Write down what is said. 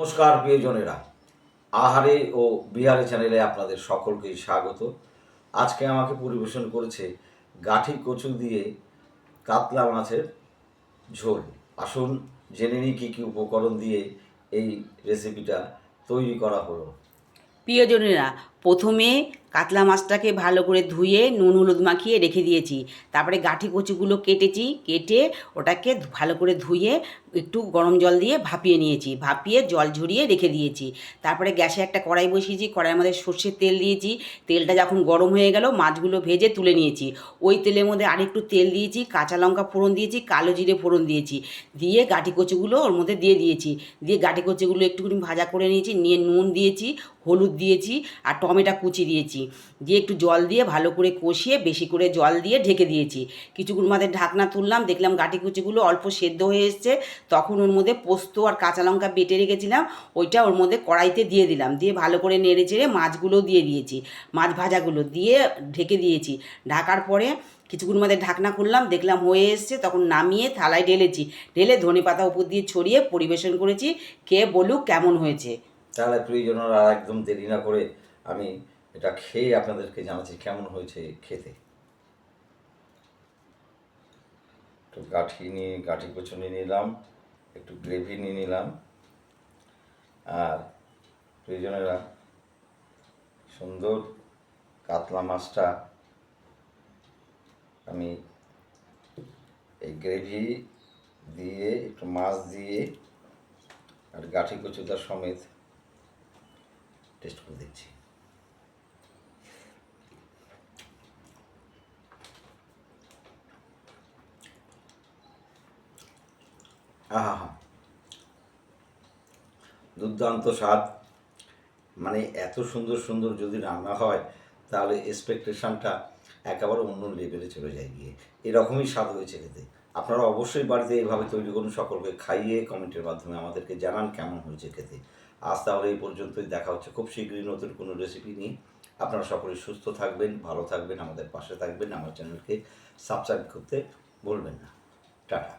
নমস্কার প্রিয়জনেরা, আহারে ও বিহারে চ্যানেলে আপনাদের সকলকেই স্বাগত। আজকে আমাকে পরিবেশন করেছে গাঠি কচু দিয়ে কাতলা মাছের ঝোল। আসুন জেনে নিই কী কী উপকরণ দিয়ে এই রেসিপিটা তৈরি করা হলো। প্রিয়জনেরা, প্রথমে কাতলা মাছটাকে ভালো করে ধুয়ে নুন হলুদ মাখিয়ে রেখে দিয়েছি। তারপরে গাঁঠি কচুগুলো কেটে ওটাকে ভালো করে ধুয়ে একটু গরম জল দিয়ে ভাপিয়ে নিয়েছি, ভাপিয়ে জল ঝরিয়ে রেখে দিয়েছি। তারপরে গ্যাসে একটা কড়াই বসিয়েছি, কড়াইয়ের মধ্যে সর্ষের তেল দিয়েছি। তেলটা যখন গরম হয়ে গেল মাছগুলো ভেজে তুলে নিয়েছি। ওই তেলের মধ্যে আরেকটু তেল দিয়েছি, কাঁচা লঙ্কা ফোড়ন দিয়েছি, কালো জিরে ফোড়ন দিয়েছি, দিয়ে গাঁঠি কচুগুলো ওর মধ্যে দিয়েছি। দিয়ে গাঁঠি কচুগুলো একটুখানি ভাজা করে নিয়েছি, নিয়ে নুন দিয়েছি, হলুদ দিয়েছি আর টমেটো কুচি দিয়েছি, দিয়ে একটু জল দিয়ে ভালো করে কষিয়ে বেশি করে জল দিয়ে ঢেকে দিয়েছি। কিছুক্ষণ মাঝে ঢাকনা তুললাম, দেখলাম গাঁঠি কুচিগুলো অল্প সেদ্ধ হয়ে এসছে। তখন ওর মধ্যে পোস্ত আর কাঁচা লঙ্কা বেটে রেখেছিলাম, ওইটা ওর মধ্যে কড়াইতে দিয়ে দিলাম, দিয়ে ভালো করে নেড়ে চেড়ে মাছগুলো দিয়ে দিয়েছি, মাছ ভাজাগুলো দিয়ে ঢেকে দিয়েছি। ঢাকার পরে কিছুক্ষণ মধ্যে ঢাকনা খুললাম, দেখলাম হয়ে এসছে, তখন নামিয়ে থালায় ঢেলে ধনেপাতা উপর দিয়ে ছড়িয়ে পরিবেশন করেছি। খেয়ে বলুক কেমন হয়েছে। তাহলে প্রিয়জনরা আর একদম দেরি না করে আমি এটা খেয়ে আপনাদেরকে জানাচ্ছি কেমন হয়েছে খেতে। একটু গাঠি কচু নিয়ে নিলাম, একটু গ্রেভি নিয়ে নিলাম, আর প্রিয়জনেরা সুন্দর কাতলা মাছটা আমি এই গ্রেভি দিয়ে একটু মাছ দিয়ে আর গাঠি কচুটা সমেত টেস্ট করে দিচ্ছি। আহা হা, দুর্দান্ত স্বাদ। মানে এত সুন্দর সুন্দর যদি রান্না হয় তাহলে এক্সপেকটেশনটা একেবারে অন্য লেভেলে চলে যায় গিয়ে। এরকমই স্বাদ হয়েছে খেতে। আপনারা অবশ্যই বাড়িতে এইভাবে তৈরি করুন, সকলকে খাইয়ে কমেন্টের মাধ্যমে আমাদেরকে জানান কেমন হয়েছে খেতে। আজ তাহলে এই পর্যন্তই, দেখা হচ্ছে খুব শীঘ্রই নতুন কোনো রেসিপি নিয়ে। আপনারা সকলে সুস্থ থাকবেন, ভালো থাকবেন, আমাদের পাশে থাকবেন, আমার চ্যানেলকে সাবস্ক্রাইব করতে ভুলবেন না। টাটা।